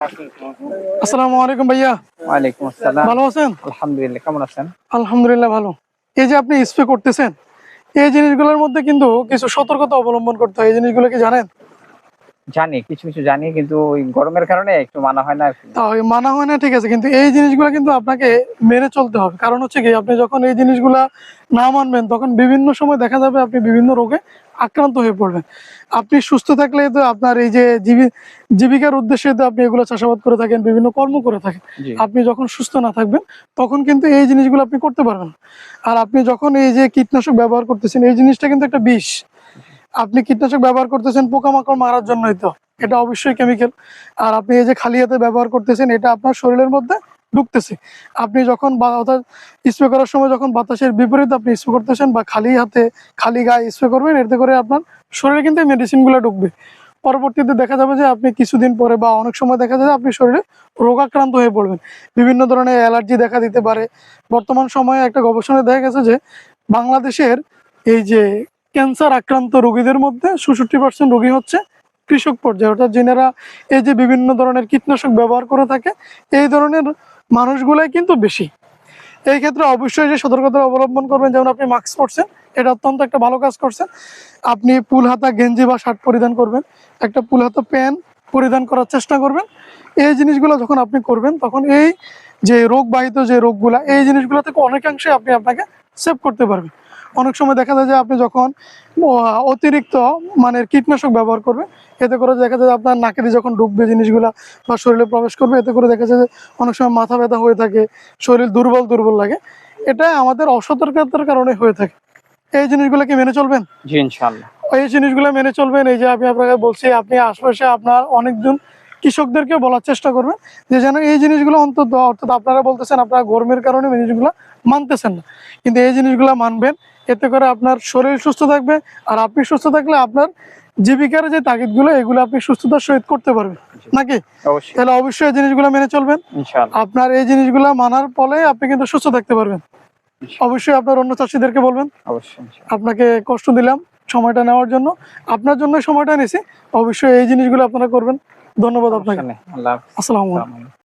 আসসালামু আলাইকুম ভাইয়া। ওয়ালাইকুম আসসালাম। ভালো আছেন? আলহামদুলিল্লাহ, কেমন আছেন? আলহামদুলিল্লাহ ভালো। এই যে আপনি স্প্রে করতেছেন, এই জিনিসগুলোর মধ্যে কিন্তু কিছু সতর্কতা অবলম্বন করতে হয়। এই জিনিসগুলো কি জানেন? জানি, কিছু কিছু জানি, কিন্তু ওই গরমের কারণে একটু মানা হয় না আর কি। তাও মানা হয় না, ঠিক আছে, কিন্তু এই জিনিসগুলো কিন্তু আপনাকে মেনে চলতে হবে। কারণ হচ্ছে কি, আপনি যখন এই জিনিসগুলা না মানবেন তখন বিভিন্ন সময় দেখা যাবে আপনি বিভিন্ন রোগে আক্রান্ত হয়ে পড়বেন। আপনি সুস্থ থাকলে তো আপনার এই যে জীবিকার উদ্দেশ্যে তো আপনি এগুলো চাষাবাদ করে থাকেন, বিভিন্ন কর্ম করে থাকেন। জি। আপনি যখন সুস্থ না থাকবেন তখন কিন্তু এই জিনিসগুলো আপনি করতে পারবেন না। আর আপনি যখন এই যে কীটনাশক ব্যবহার করতেছেন, এই জিনিসটা কিন্তু একটা বিষ। আপনি কীটনাশক ব্যবহার করতেছেন পোকামাকড় মারার জন্যই তো, এটা অবশ্যই কেমিক্যাল। আর আপনি এই যে খালি হাতে ব্যবহার করতেছেন, এটা আপনার শরীরের মধ্যে ঢুকতেছে। আপনি যখন স্প্রে করার সময় যখন বাতাসের বিপরীতে আপনি স্প্রে করতেছেন বা খালি হাতে খালি গায়ে স্প্রে করবেন, এতে করে আপনার শরীরে কিন্তু এই মেডিসিনগুলো ঢুকবে। পরবর্তীতে দেখা যাবে যে আপনি কিছুদিন পরে বা অনেক সময় দেখা যায় আপনি শরীরে রোগাক্রান্ত হয়ে পড়বেন, বিভিন্ন ধরনের অ্যালার্জি দেখা দিতে পারে। বর্তমান সময়ে একটা গবেষণায় দেখা গেছে যে বাংলাদেশের এই যে ক্যান্সার আক্রান্ত রোগীদের মধ্যে 66% রোগী হচ্ছে কৃষক পর্যায়ে, অর্থাৎ যিনারা এই যে বিভিন্ন ধরনের কীটনাশক ব্যবহার করে থাকে, এই ধরনের মানুষগুলাই কিন্তু বেশি। এই ক্ষেত্রে অবশ্যই যে সতর্কতা অবলম্বন করবেন, যেমন আপনি মাস্ক পরছেন, এটা অত্যন্ত একটা ভালো কাজ করছেন। আপনি ফুল হাতা গেঞ্জি বা শার্ট পরিধান করবেন, একটা ফুল হাতা প্যান্ট পরিধান করার চেষ্টা করবেন। এই জিনিসগুলো যখন আপনি করবেন তখন এই যে রোগবাহিত যে রোগগুলা, এই জিনিসগুলো থেকে অনেকাংশে আপনি আপনাকে সেভ করতে পারবেন। অনেক সময় দেখা যায় যে আপনি যখন অতিরিক্ত মানের কীটনাশক ব্যবহার করবেন, এতে করে দেখা যায় আপনার নাকে দিয়ে যখন ঢুকবে জিনিসগুলা বা শরীরে প্রবেশ করবে, এতে করে দেখা যায় যে অনেক সময় মাথা ব্যথা হয়ে থাকে, শরীর দুর্বল দুর্বল লাগে। এটা আমাদের অসতর্কতার কারণে হয়ে থাকে। এই জিনিসগুলো কি মেনে চলবেন? জি, ইনশাআল্লাহ। এই জিনিসগুলো মেনে চলবেন। এই যে আমি আপনাকে বলছি, আপনি আশপাশে আপনার অনেকজন কৃষকদেরকে বলার চেষ্টা করবেন যে যেন এই জিনিসগুলো অন্তত, অর্থাৎ আপনারা বলতেছেন আপনারা গরমের কারণে এই জিনিসগুলো মানতেছেন না, কিন্তু এই জিনিসগুলো মানবেন। এতে করে আপনার শরীর সুস্থ থাকবে, আর আপনি সুস্থ থাকলে আপনার জীবিকার যে তাগিদগুলো, এগুলো আপনি সুস্থতার সহিত করতে পারবেন নাকি? অবশ্যই। তাহলে অবশ্যই এই জিনিসগুলো মেনে চলবেন। ইনশাআল্লাহ। আপনার এই জিনিসগুলো মানার ফলে আপনি কিন্তু সুস্থ থাকতে পারবেন। অবশ্যই আপনার অন্য চাষীদেরকে বলবেন। অবশ্যই। আপনাকে কষ্ট দিলাম সময়টা নেওয়ার জন্য, আপনার জন্য সময়টা নিয়েছি। অবশ্যই এই জিনিসগুলো আপনারা করবেন। ধন্যবাদ আপনাকে। সমস্যা নেই। আল্লাহ হাফেজ। আসসালামু আলাইকুম। আসসালামু আলাইকুম।